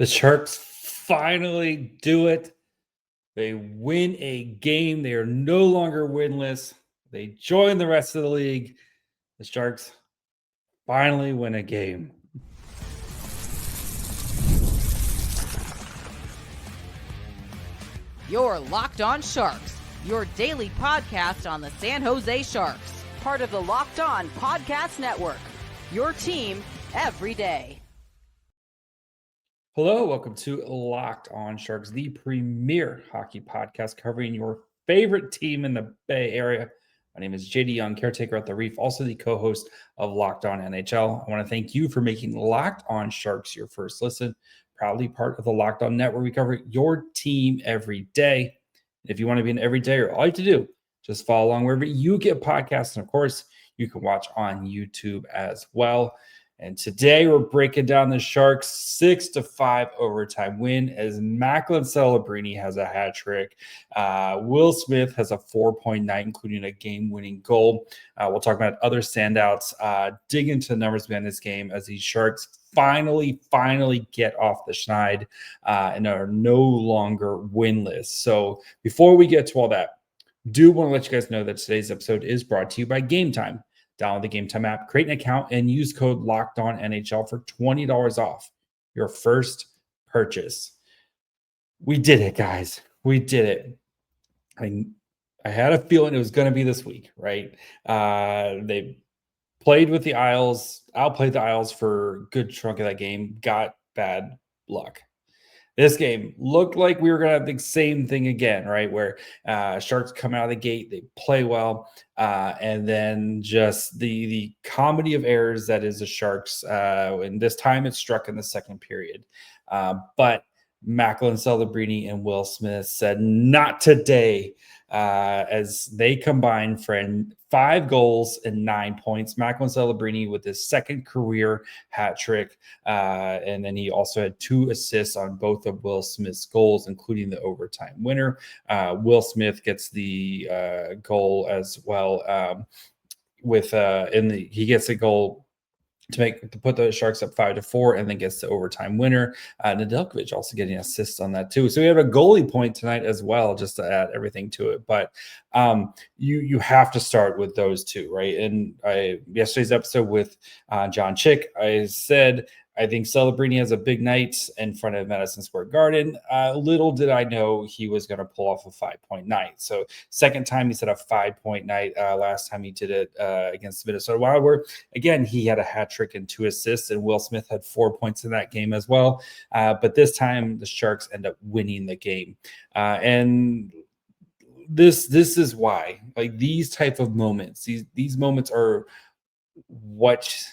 The Sharks finally do it. They win a game. They are no longer winless. They join the rest of the league. The Sharks finally win a game. You're Locked On Sharks, your daily podcast on the San Jose Sharks, part of the Locked On Podcast Network, your team every day. Hello, welcome to Locked On Sharks, the premier hockey podcast covering your favorite team in the Bay Area. My name is JD Young, caretaker at the Reef, also the co-host of Locked On NHL. I want to thank you for making Locked On Sharks your first listen. Proudly part of the Locked On Network. We cover your team every day. If you want to be an everydayer, all you have to do, just follow along wherever you get podcasts. And of course, you can watch on YouTube as well. And today we're breaking down the Sharks 6-5 overtime win as Macklin Celebrini has a hat trick. Will Smith has a 4.9, including a game-winning goal. We'll talk about other standouts, dig into the numbers behind this game as these Sharks finally get off the schneid and are no longer winless. So before we get to all that, do want to let you guys know that today's episode is brought to you by Game Time. Download the Game Time app, create an account, and use code LOCKEDONNHL for $20 off your first purchase. We did it, guys. We did it. I had a feeling it was going to be this week, right? They played with the Isles, outplayed the Isles for a good chunk of that game, got bad luck. This game looked like we were going to have the same thing again, right? Where Sharks come out of the gate, they play well, and then just the comedy of errors that is the Sharks. And this time it struck in the second period. But Macklin, Celebrini, and Will Smith said, not today, as they combined for 5 goals and 9 points. Macklin Celebrini with his second career hat trick. And then he also had 2 assists on both of Will Smith's goals, including the overtime winner. Will Smith gets the goal as well. He gets a goal to put the Sharks up 5-4, and then gets the overtime winner. Nedeljkovic also getting assists on that too. So we have a goalie point tonight as well, just to add everything to it. But you have to start with those two, right? And yesterday's episode with John Chick, I said I think Celebrini has a big night in front of Madison Square Garden. Little did I know he was going to pull off a 5-point night. So second time he said a 5-point night. Last time he did it against the Minnesota Wild, where again he had a hat trick and 2 assists, and Will Smith had 4 points in that game as well. But this time the Sharks end up winning the game, and this is why, like, these type of moments, these moments are what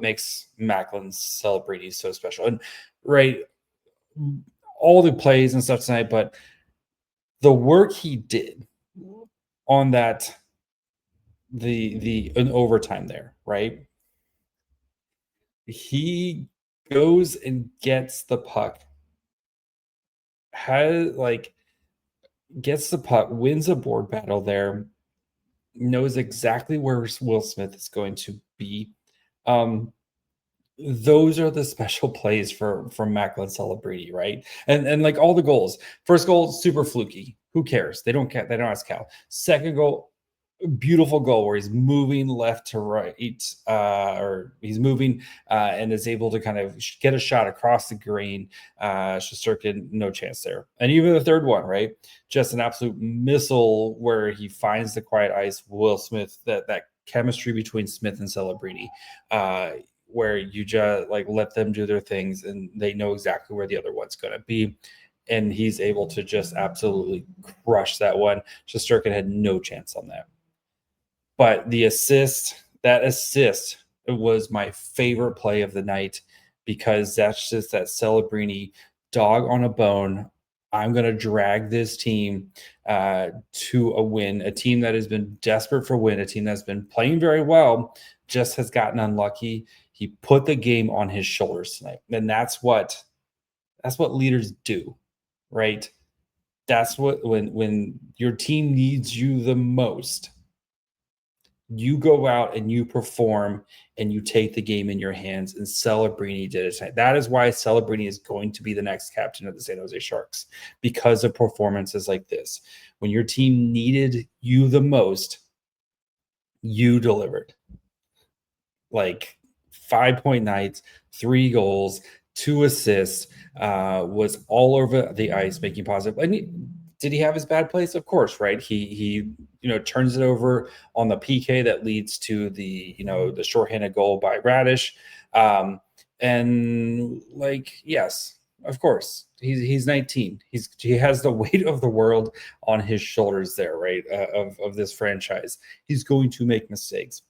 makes Macklin Celebrini so special. And right, all the plays and stuff tonight, but the work he did on that an overtime there, right? He goes and gets the puck, gets the puck, wins a board battle there, knows exactly where Will Smith is going to be. Those are the special plays from Macklin Celebrini, right? And like all the goals. First goal, super fluky. Who cares? They don't care. They don't ask Cal. Second goal, beautiful goal where he's moving left to right, or he's moving and is able to kind of get a shot across the green. Shesterkin, no chance there. And even the third one, right? Just an absolute missile where he finds the quiet ice. Will Smith, that chemistry between Smith and Celebrini, where you just let them do their things and they know exactly where the other one's going to be. And he's able to just absolutely crush that one. Shesterkin had no chance on that. But that assist was my favorite play of the night, because that's just that Celebrini dog on a bone. I'm going to drag this team to a win, a team that has been desperate for win, a team that's been playing very well, just has gotten unlucky. He put the game on his shoulders tonight. And that's what leaders do, right? That's what, when your team needs you the most, You go out and you perform and you take the game in your hands, and Celebrini did it tonight. That is why Celebrini is going to be the next captain of the San Jose Sharks, because of performances like this. When your team needed you the most, you delivered. Like 5-point nights, 3 goals, 2 assists, was all over the ice, making positive. Did he have his bad plays? Of course, right? He turns it over on the PK that leads to the shorthanded goal by Radish. And yes, of course, he's 19. He has the weight of the world on his shoulders there, right? Of this franchise. He's going to make mistakes.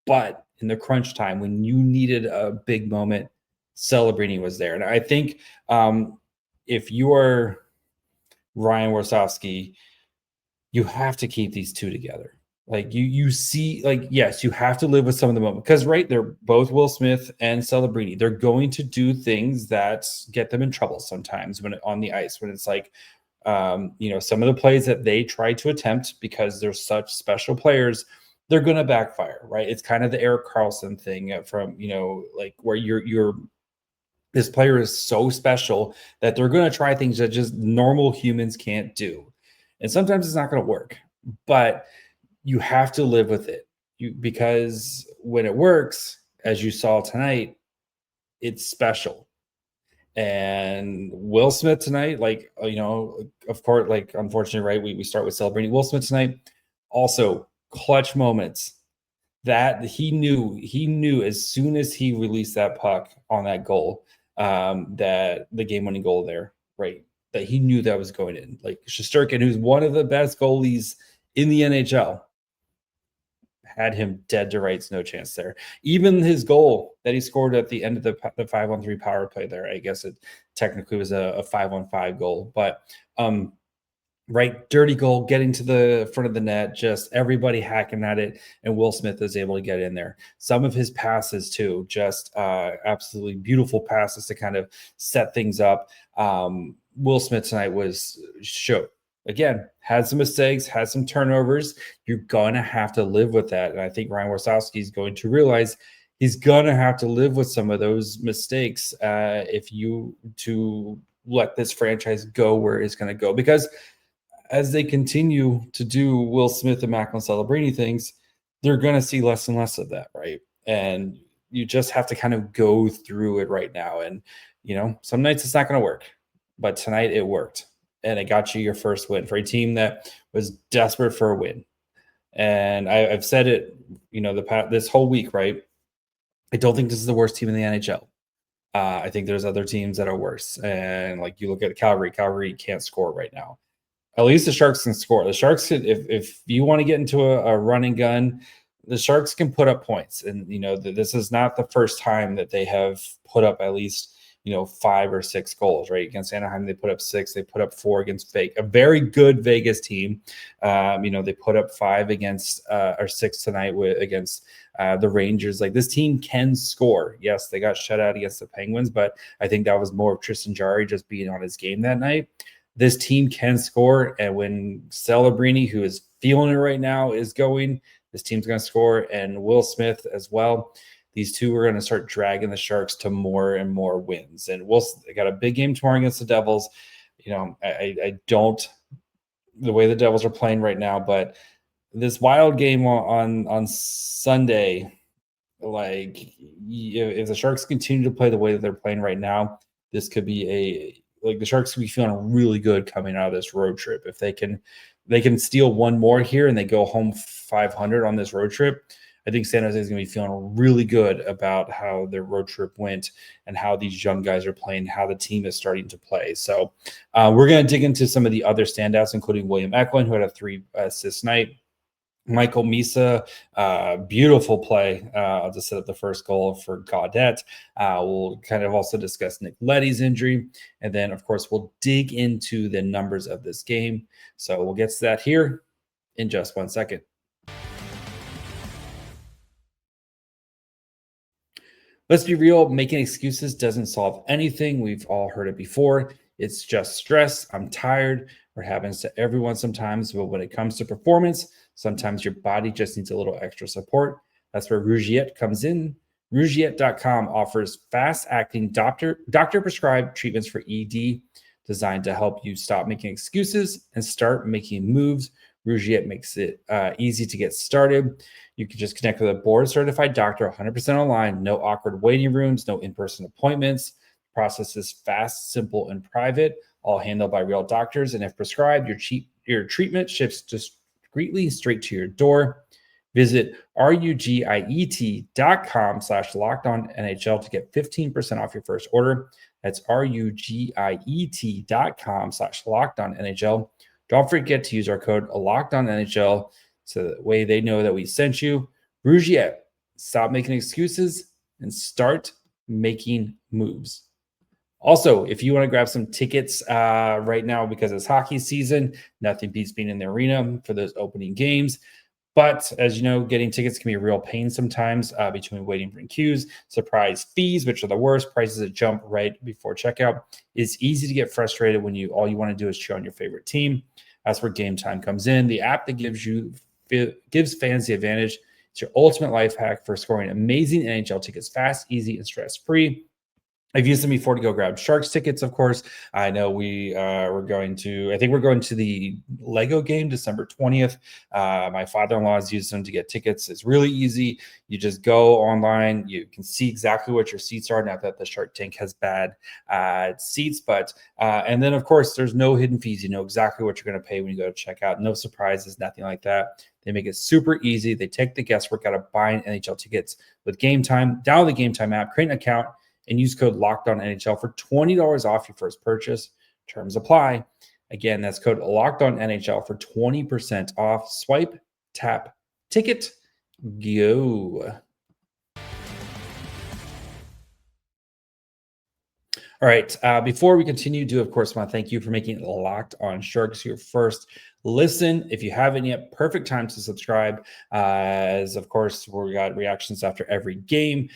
But in the crunch time, when you needed a big moment, Celebrini was there. And I think if you are Ryan Warsofsky, you have to keep these two together. Like you see, yes, you have to live with some of the moment, because they're both Will Smith and Celebrini. They're going to do things that get them in trouble sometimes when on the ice, when it's some of the plays that they try to attempt because they're such special players, they're going to backfire, right? It's kind of the Erik Karlsson thing from, where you're this player is so special that they're going to try things that just normal humans can't do. And sometimes it's not going to work, but you have to live with it because when it works, as you saw tonight, it's special. And Will Smith tonight, of course, unfortunately, right, we start with celebrating Will Smith tonight. Also, clutch moments that he knew as soon as he released that puck on that goal, that the game-winning goal there, right, that he knew that was going in. Like Shesterkin, who's one of the best goalies in the NHL, had him dead to rights, no chance there. Even his goal that he scored at the end of the 5-on-3 power play there, I guess it technically was a 5-on-5 goal, but right, dirty goal, getting to the front of the net, just everybody hacking at it, and Will Smith is able to get in there. Some of his passes too, just absolutely beautiful passes to kind of set things up. Will Smith tonight again, had some mistakes, had some turnovers. You're going to have to live with that. And I think Ryan Warsofsky is going to realize he's going to have to live with some of those mistakes if you to let this franchise go where it's going to go. Because as they continue to do Will Smith and Macklin Celebrini things, they're going to see less and less of that, right? And you just have to kind of go through it right now. And, some nights it's not going to work. But tonight it worked. And it got you your first win for a team that was desperate for a win. And I've said it, this whole week, right? I don't think this is the worst team in the NHL. I think there's other teams that are worse. And you look at Calgary can't score right now. At least the Sharks can score. The Sharks, if you want to get into a run and gun, the Sharks can put up points. And, this is not the first time that they have put up at least 5 or 6 goals, right? Against Anaheim, they put up 6. They put up 4 against Vegas, a very good Vegas team. They put up 5 against or 6 tonight against the Rangers. This team can score. Yes, they got shut out against the Penguins, but I think that was more of Tristan Jarry just being on his game that night. This team can score, and when Celebrini, who is feeling it right now, is going, this team's going to score, and Will Smith as well. These two are going to start dragging the Sharks to more and more wins. And they got a big game tomorrow against the Devils. I don't the way the Devils are playing right now, but this wild game on Sunday, if the Sharks continue to play the way that they're playing right now, this could be the Sharks could be feeling really good coming out of this road trip. If they can steal one more here and they go home 500 on this road trip, I think San Jose is going to be feeling really good about how their road trip went and how these young guys are playing, how the team is starting to play. So we're going to dig into some of the other standouts, including William Eklund, who had a 3-assist night. Michael Misa, beautiful play to set up the first goal for Gaudette. We'll kind of also discuss Nick Leddy's injury. And then, of course, we'll dig into the numbers of this game. So we'll get to that here in just 1 second. Let's be real, making excuses doesn't solve anything. We've all heard it before. It's just stress. I'm tired. It happens to everyone sometimes. But when it comes to performance, Sometimes your body just needs a little extra support. That's where Rougiette comes in. Rougiette.com offers fast-acting doctor-prescribed treatments for ED designed to help you stop making excuses and start making moves. Rougiette makes it easy to get started. You can just connect with a board-certified doctor 100% online. No awkward waiting rooms, no in-person appointments. The process is fast, simple, and private, all handled by real doctors. And if prescribed, your treatment ships discreetly straight to your door. Visit rugiet.com/lockedonnhl to get 15% off your first order. That's rugiet.com/lockedonnhl. Don't forget to use our code LOCKEDONNHL so that way they know that we sent you. Rougiette, stop making excuses and start making moves. Also, if you want to grab some tickets right now because it's hockey season, nothing beats being in the arena for those opening games. But as you know, getting tickets can be a real pain sometimes between waiting for queues, surprise fees, which are the worst, prices that jump right before checkout. It's easy to get frustrated when all you want to do is cheer on your favorite team. That's where Game Time comes in, the app that gives fans the advantage. It's your ultimate life hack for scoring amazing NHL tickets fast, easy, and stress-free. I've used them before to go grab Sharks tickets, of course. I know we're going to the Lego game December 20th. My father-in-law has used them to get tickets. It's really easy. You just go online. You can see exactly what your seats are. Not that the Shark Tank has bad seats, but and then, of course, there's no hidden fees. You know exactly what you're going to pay when you go to check out. No surprises, nothing like that. They make it super easy. They take the guesswork out of buying NHL tickets with Game Time. Download the Game Time app, create an account, and use code LOCKEDONNHL for $20 off your first purchase. Terms apply. Again, that's code LOCKEDONNHL for 20% off. Swipe, tap, ticket, go. All right. Before we continue, of course, want to thank you for making Locked On Sharks your first listen. If you haven't yet, perfect time to subscribe. As of course, we got reactions after every game.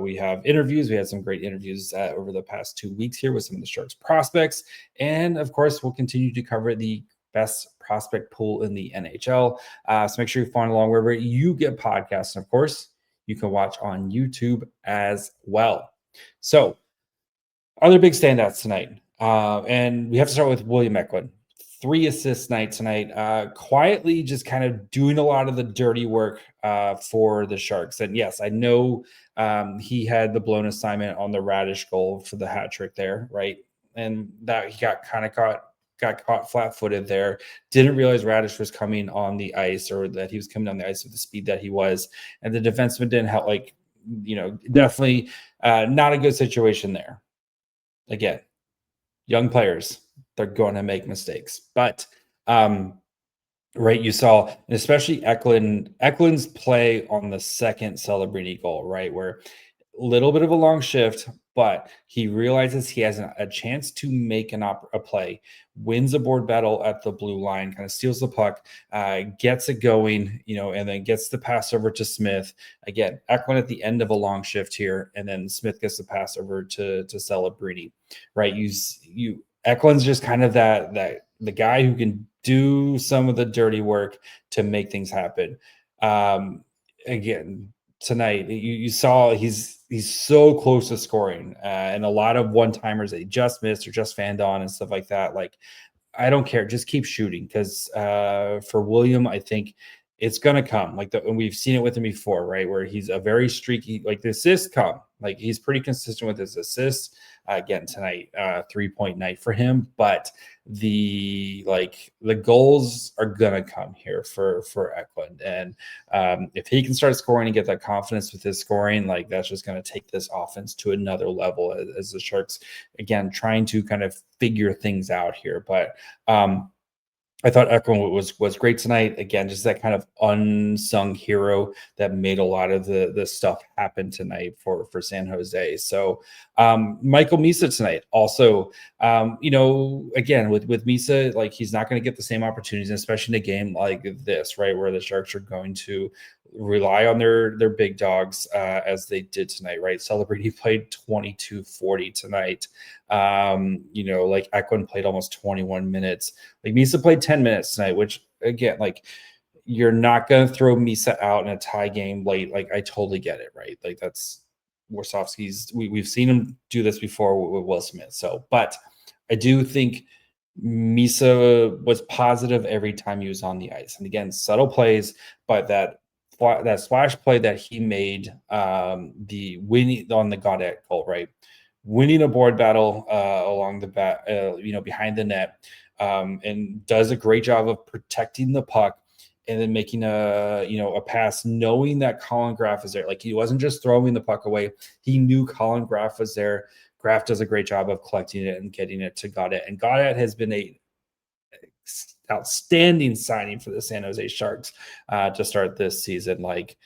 We have interviews. We had some great interviews over the past 2 weeks here with some of the Sharks prospects. And of course, we'll continue to cover the best prospect pool in the NHL. So make sure you follow along wherever you get podcasts. And of course, you can watch on YouTube as well. So, other big standouts tonight. And we have to start with William Eklund. 3 assists night tonight. Quietly just kind of doing a lot of the dirty work for the Sharks. And yes, I know he had the blown assignment on the Radish goal for the hat trick there, right? And that he got caught flat-footed there. Didn't realize Radish was coming on the ice, or that he was coming on the ice with the speed that he was. And the defenseman didn't help, definitely not a good situation there. Again, young players, they're going to make mistakes. But, right, you saw, and especially Eklund's play on the second Celebrini goal, right, where a little bit of a long shift, but he realizes he has a chance to make a play, wins a board battle at the blue line, kind of steals the puck, gets it going, and then gets the pass over to Smith. Again, Eklund at the end of a long shift here, and then Smith gets the pass over to Celebrini, right? Eklund's just kind of that the guy who can do some of the dirty work to make things happen. Again, tonight you saw he's so close to scoring, and a lot of one-timers that he just missed or just fanned on and stuff like that. Like, I don't care, just keep shooting, because for William, I think it's gonna come. And we've seen it with him before, right? Where he's a very streaky, the assists come. Like, he's pretty consistent with his assists. Again, tonight, 3-point night for him, but the goals are gonna come here for Eklund. And if he can start scoring and get that confidence with his scoring, that's just gonna take this offense to another level as the Sharks, again, trying to kind of figure things out here. But I thought Eklund was great tonight. Again, just that kind of unsung hero that made a lot of the stuff happen tonight for San Jose. So Michael Misa tonight also, again, with Misa, he's not going to get the same opportunities, especially in a game like this, right, where the Sharks are going to rely on their big dogs as they did tonight, right? Celebrini played 22-40 tonight. Eklund played almost 21 minutes. Misa played 10 minutes tonight, which, again, you're not going to throw Misa out in a tie game late. Like, I totally get it, right? Like, that's Warsofsky's. We've seen him do this before with Will Smith. So, but I do think Misa was positive every time he was on the ice. And again, subtle plays, but that splash play that he made, the winning on the Godet goal, right? Winning a board battle along the bat, behind the net, and does a great job of protecting the puck, and then making a pass, knowing that Colin Graff is there. Like, he wasn't just throwing the puck away; he knew Colin Graff was there. Graff does a great job of collecting it and getting it to Godet, and Godet has been a outstanding signing for the San Jose Sharks to start this season. Like,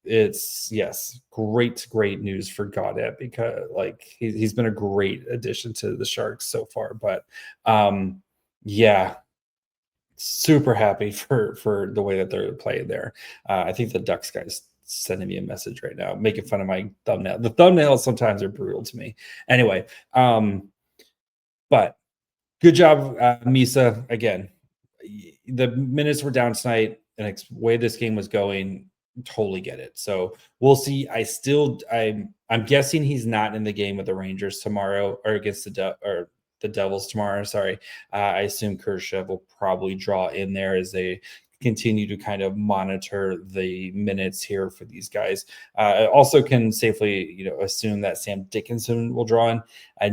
it's great news for Godet, because like he's been a great addition to the Sharks so far. But super happy for the way that they're playing there. I think the Ducks guys sending me a message right now, making fun of my thumbnail. The thumbnails sometimes are brutal to me. Anyway, but good job, Misa. Again, the minutes were down tonight, and the way this game was going, totally get it. So we'll see. I'm guessing he's not in the game with the Rangers tomorrow, or against the Devils tomorrow. Sorry. I assume Khrushchev will probably draw in there as they continue to kind of monitor the minutes here for these guys. I also can safely, assume that Sam Dickinson will draw in.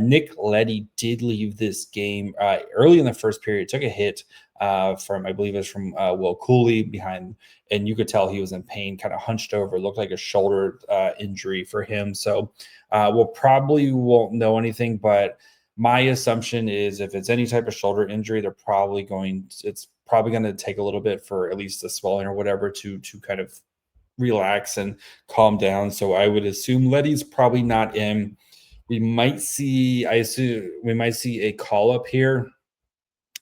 Nick Leddy did leave this game early in the first period, took a hit from, I believe it was from Will Cooley behind, and you could tell he was in pain, kind of hunched over, looked like a shoulder injury for him. So we'll probably won't know anything, but my assumption is if it's any type of shoulder injury, it's probably going to take a little bit for at least the swelling or whatever to kind of relax and calm down. So I would assume Leddy's probably not in. We might see a call up here.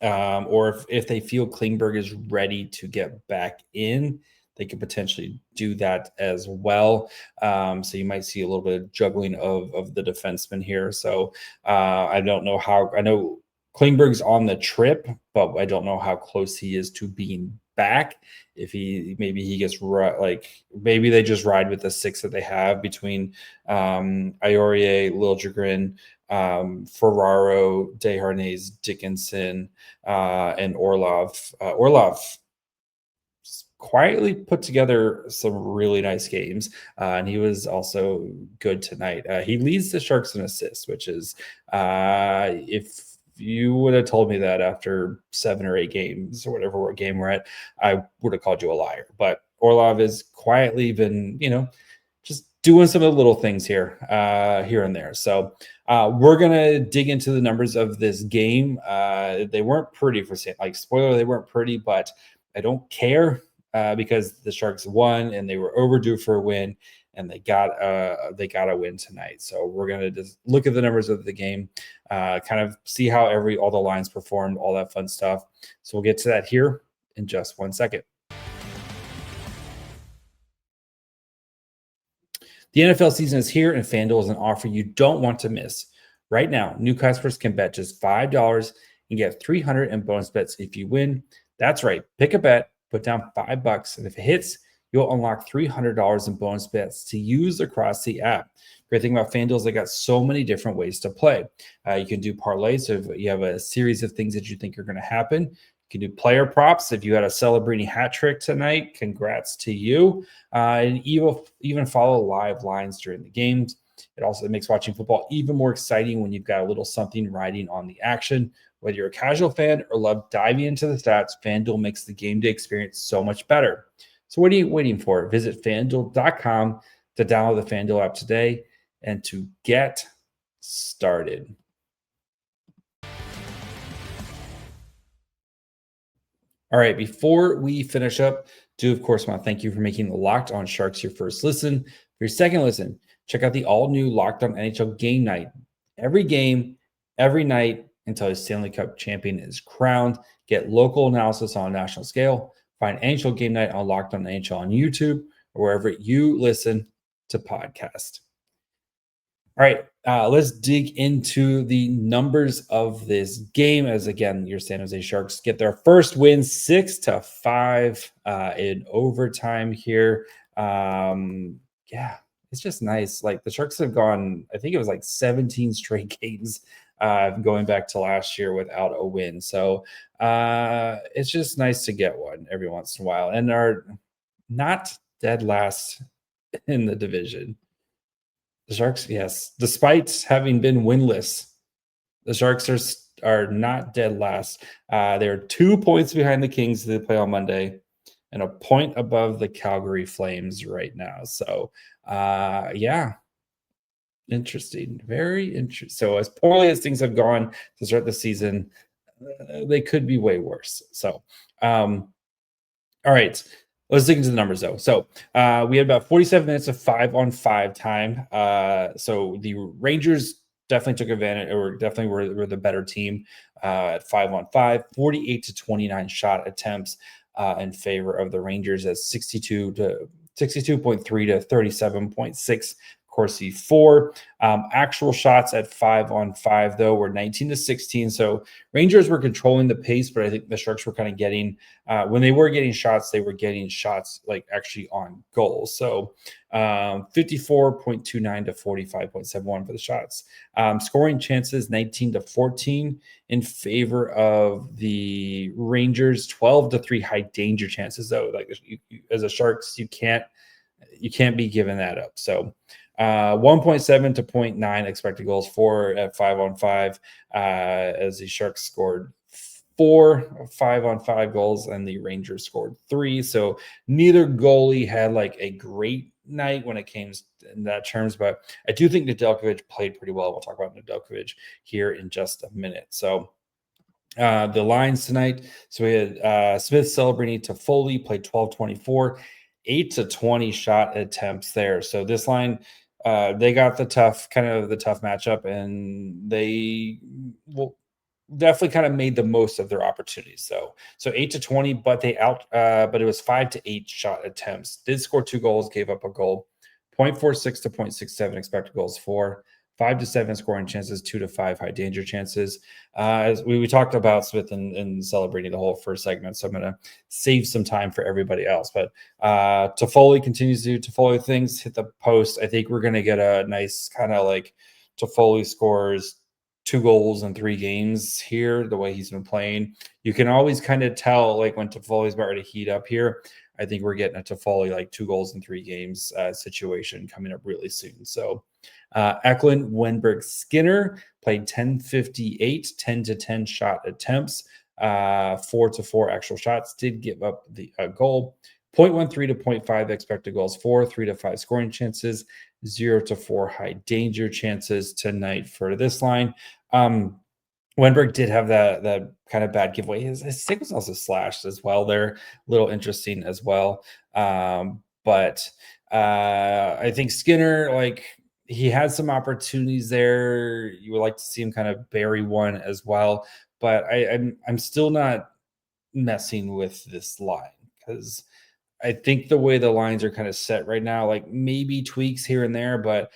Or if they feel Klingberg is ready to get back in, they could potentially do that as well. So you might see a little bit of juggling of the defenseman here. So I don't know how. I know Klingberg's on the trip, but I don't know how close he is to being back. If maybe he gets maybe they just ride with the six that they have between Aurier, Liljegren, Ferraro, Desharnais, Dickinson, and Orlov. Orlov quietly put together some really nice games, and he was also good tonight. He leads the Sharks in assists, which is if you would have told me that after 7 or 8 games or whatever game we're at, I would have called you a liar. But Orlov has quietly been, just doing some of the little things here and there. So we're gonna dig into the numbers of this game. They weren't pretty spoiler, they weren't pretty, but I don't care because the Sharks won and they were overdue for a win, and they got a win tonight. So we're gonna just look at the numbers of the game, kind of see how all the lines performed, all that fun stuff. So we'll get to that here in just 1 second. The NFL season is here, and FanDuel is an offer you don't want to miss. Right now, new customers can bet just $5 and get $300 in bonus bets if you win. That's right. Pick a bet, put down $5, and if it hits, you'll unlock $300 in bonus bets to use across the app. Great thing about FanDuel is they got so many different ways to play. You can do parlays. So if you have a series of things that you think are going to happen, you can do player props. If you had a Celebrini hat trick tonight, congrats to you. And even follow live lines during the games. It also makes watching football even more exciting when you've got a little something riding on the action. Whether you're a casual fan or love diving into the stats, FanDuel makes the game day experience so much better. So what are you waiting for? Visit FanDuel.com to download the FanDuel app today and to get started. All right, before we finish up, of course want to thank you for making the Locked On Sharks your first listen. For your second listen, check out the all-new Locked On NHL Game Night. Every game, every night until a Stanley Cup champion is crowned. Get local analysis on a national scale. Find NHL Game Night on Locked On NHL on YouTube or wherever you listen to podcasts. All right, let's dig into the numbers of this game. As again, your San Jose Sharks get their first win, 6-5 in overtime here. Yeah, it's just nice. Like the Sharks have gone, I think it was like 17 straight games going back to last year without a win. So it's just nice to get one every once in a while, and are not dead last in the division. The Sharks, yes, despite having been winless, the Sharks are not dead last. They're 2 points behind the Kings that they play on Monday, and a point above the Calgary Flames right now. So, yeah, interesting, very interesting. So, as poorly as things have gone to start the season, they could be way worse. So, all right. Let's dig into the numbers though. So we had about 47 minutes of 5-on-5 time. So the Rangers definitely took advantage, or definitely were the better team at 5-on-5, 48-29 shot attempts in favor of the Rangers at 62.3 to 37.6 Corsi 4. Actual shots at 5-on-5 though were 19-16. So Rangers were controlling the pace, but I think the Sharks were kind of getting when they were getting shots, they were getting shots like actually on goal. So 54.29 to 45.71 for the shots. Scoring chances 19-14 in favor of the Rangers. 12-3 high danger chances though. Like as a Sharks, you can't be giving that up. So 1.7 to 0.9 expected goals for at 5-on-5 as the Sharks scored 4 5-on-5 goals and the Rangers scored 3. So neither goalie had like a great night when it came in that terms, but I do think Nedeljkovic played pretty well. We'll talk about Nedeljkovic here in just a minute. So the lines tonight. So we had Smith, Celebrini, Toffoli played 12-24, 8-20 shot attempts there. So this line, they got the tough matchup, and they will definitely kind of made the most of their opportunities. So 8-20, but but it was 5-8 shot attempts. Did score 2 goals, gave up a goal. 0.46 to 0.67 expected goals for. 5-7 scoring chances, 2-5 high danger chances. As we talked about Smith and Celebrini the whole first segment, so I'm going to save some time for everybody else. But Toffoli continues to do Toffoli things, hit the post. I think we're going to get a nice kind of like Toffoli scores 2 goals in 3 games here, the way he's been playing. You can always kind of tell like when Toffoli's about to heat up here. I think we're getting a Toffoli like 2 goals in 3 games situation coming up really soon. So Eklund, Wenberg, Skinner played 10-58, 10-10 shot attempts, 4-4 actual shots, did give up the goal. 0.13 to 0.5 expected goals for, 3-5 scoring chances, 0-4 high danger chances tonight for this line. Wenberg did have that kind of bad giveaway. His stick was also slashed as well. They're a little interesting as well. But I think Skinner, like he had some opportunities there. You would like to see him kind of bury one as well. But I'm still not messing with this line because I think the way the lines are kind of set right now, like maybe tweaks here and there, but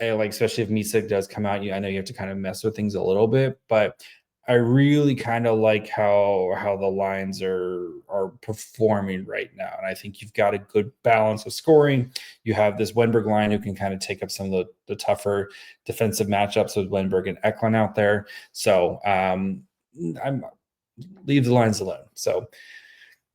like especially if Misa does come out, I know you have to kind of mess with things a little bit, but I really kind of like how the lines are performing right now, and I think you've got a good balance of scoring. You have this Wenberg line who can kind of take up some of the tougher defensive matchups with Wenberg and Eklund out there. So I'm leave the lines alone. So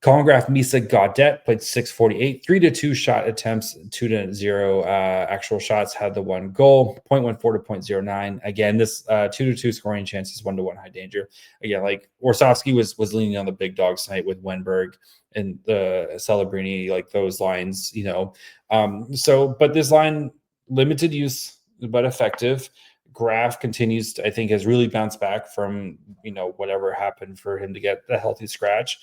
Collingraf, Misa, Gaudette played 648, 3-2 shot attempts, 2-0 actual shots, had the 1 goal, 0.14 to 0.09. Again, this 2-2 scoring chances, 1-1 high danger. Again, like Warsofsky was leaning on the big dogs tonight with Wenberg and the Celebrini, like those lines, but this line, limited use, but effective. Graf continues to, I think, has really bounced back from, whatever happened for him to get the healthy scratch.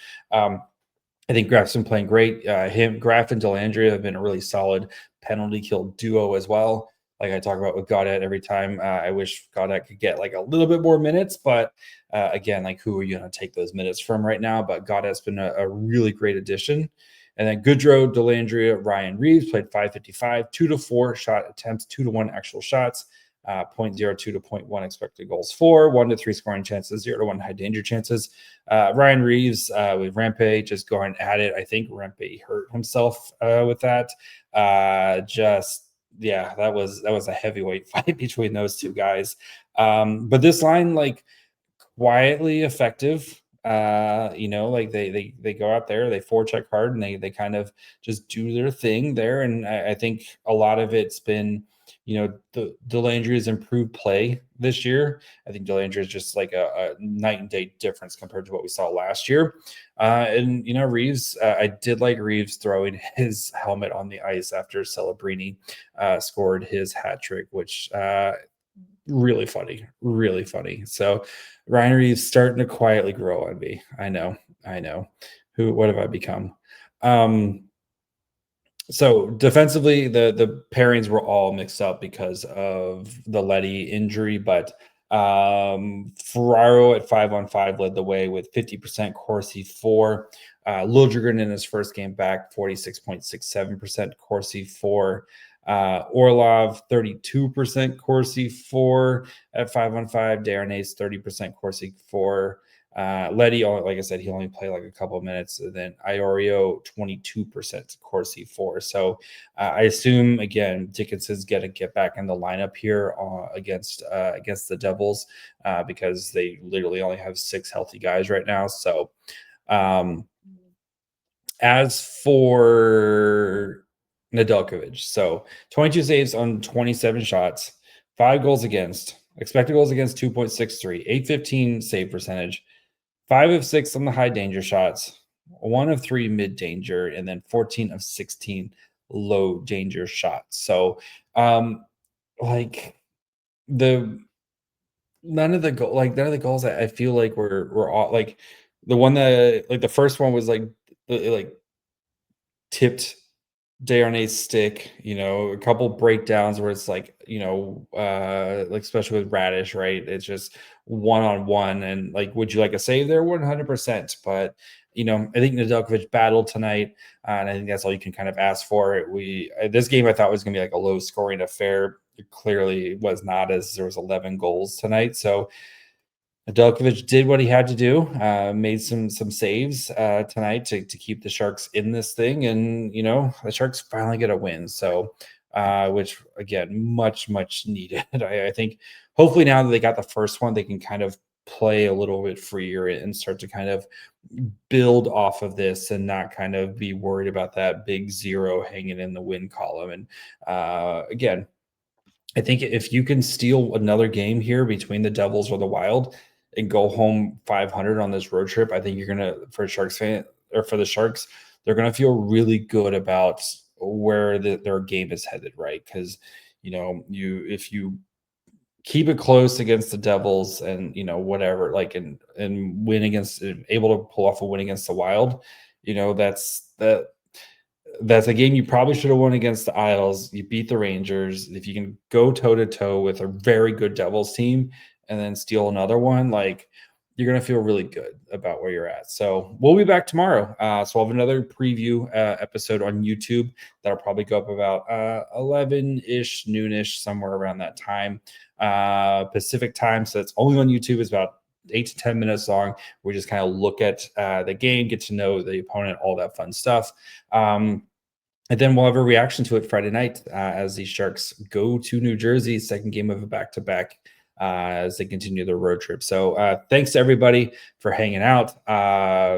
I think Graf's been playing great. Graf and Dellandrea have been a really solid penalty kill duo as well. Like I talk about with Gaudette every time. I wish Gaudette could get like a little bit more minutes, but again, like who are you going to take those minutes from right now? But Gaudette's been a really great addition. And then Goodrow, Dellandrea, Ryan Reeves played 555, 2-4 shot attempts, 2-1 actual shots, 0.02 to 0.1 expected goals for, 1-3 scoring chances, 0-1 high danger chances. Ryan Reeves with Rempe just going at it. I think Rempe hurt himself with that. That was a heavyweight fight between those two guys. But this line, like, quietly effective. Like they go out there, they forecheck hard, and they kind of just do their thing there. And I think a lot of it's been, the Delandria's improved play this year. I think Delandria is just like a night and day difference compared to what we saw last year. And Reeves, I did like Reeves throwing his helmet on the ice after Celebrini scored his hat trick, which really funny, really funny. So Ryan Reeves starting to quietly grow on me. I know. What have I become? So defensively, the pairings were all mixed up because of the Letty injury, but Ferraro at 5-on-5 led the way with 50%, Corsi 4. Liljegren in his first game back, 46.67%, Corsi 4. Orlov 32% Corsi 4 at 5-on-5. Darnay's 30% Corsi 4. Letty, like I said, he only played like a couple of minutes. And then Iorio 22% Corsi 4. So I assume again Dickinson's going to get back in the lineup here against the Devils because they literally only have 6 healthy guys right now. So as for Nedeljkovic, so 22 saves on 27 shots, 5 goals against, expected goals against 2.63, 815 save percentage, 5 of 6 on the high danger shots, 1 of 3 mid danger, and then 14 of 16 low danger shots. So, none of the goals I feel like were all like the one that like the first one was like tipped Darnay's stick, a couple breakdowns where it's like, like especially with Radish, right? It's just one-on-one. And like, would you like a save there? 100%. But, I think Nedeljkovic battled tonight. And I think that's all you can kind of ask for. This game I thought was going to be like a low scoring affair. It clearly was not, as there was 11 goals tonight. So Nedeljkovic did what he had to do, made some saves tonight to keep the Sharks in this thing, and the Sharks finally get a win. So, which again, much needed. I think hopefully now that they got the first one, they can kind of play a little bit freer and start to kind of build off of this and not kind of be worried about that big 0 hanging in the win column. And again, I think if you can steal another game here between the Devils or the Wild and go home 500 on this road trip, I think you're gonna, for the Sharks, they're gonna feel really good about where their game is headed, right? Because if you keep it close against the Devils and whatever, like and win against, able to pull off a win against the Wild, that's a game you probably should have won against the Isles. You beat the Rangers. If you can go toe-to-toe with a very good Devils team and then steal another one, like, you're going to feel really good about where you're at. So we'll be back tomorrow. So I'll have another preview episode on YouTube that'll probably go up about 11-ish, noonish, somewhere around that time, Pacific time. So it's only on YouTube. It's about 8 to 10 minutes long. We just kind of look at the game, get to know the opponent, all that fun stuff. And then we'll have a reaction to it Friday night as the Sharks go to New Jersey, second game of a back-to-back as they continue their road trip. So thanks to everybody for hanging out.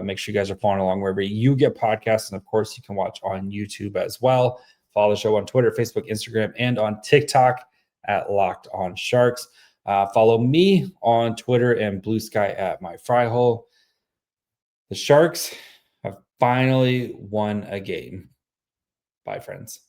Make sure you guys are following along wherever you get podcasts. And of course, you can watch on YouTube as well. Follow the show on Twitter, Facebook, Instagram, and on TikTok at Locked On Sharks. Follow me on Twitter and Blue Sky at My Fry Hole. The Sharks have finally won a game. Bye, friends.